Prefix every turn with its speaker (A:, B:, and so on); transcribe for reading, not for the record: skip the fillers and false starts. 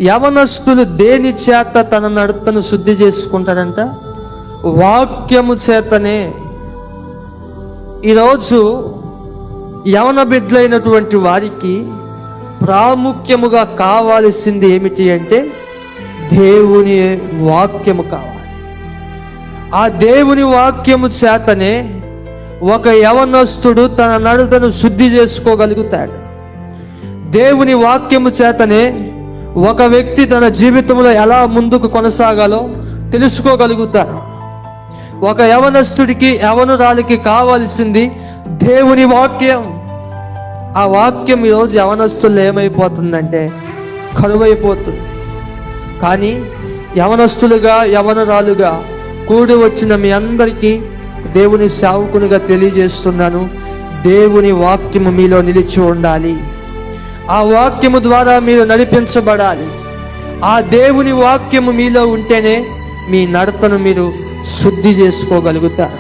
A: యవనస్తులు దేని చేత తన నడతను శుద్ధి చేసుకుంటారంట? వాక్యము చేతనే. ఈరోజు యవన బిడ్డలైనటువంటి వారికి ప్రాముఖ్యముగా కావాల్సింది ఏమిటి అంటే దేవుని వాక్యము కావాలి. ఆ దేవుని వాక్యము చేతనే ఒక యవనస్తుడు తన నడతను శుద్ధి చేసుకోగలుగుతాడు. దేవుని వాక్యము చేతనే ఒక వ్యక్తి తన జీవితంలో ఎలా ముందుకు కొనసాగాలో తెలుసుకోగలుగుతాడు. ఒక యవనస్తుడికి యవనురాలికి కావాల్సింది దేవుని వాక్యం. ఆ వాక్యం ఈరోజు యవనస్తులు ఏమైపోతుందంటే కరువైపోతుంది. కానీ యవనస్తులుగా యవనురాలుగా కూడి వచ్చిన మీ అందరికీ దేవుని సేవకునిగా తెలియజేస్తున్నాను, దేవుని వాక్యము మీలో నిలిచి ఉండాలి. ఆ వాక్యము ద్వారా మీరు నడిపించబడాలి. ఆ దేవుని వాక్యము మీలో ఉంటేనే మీ నడతను మీరు శుద్ధి చేసుకోగలుగుతారు.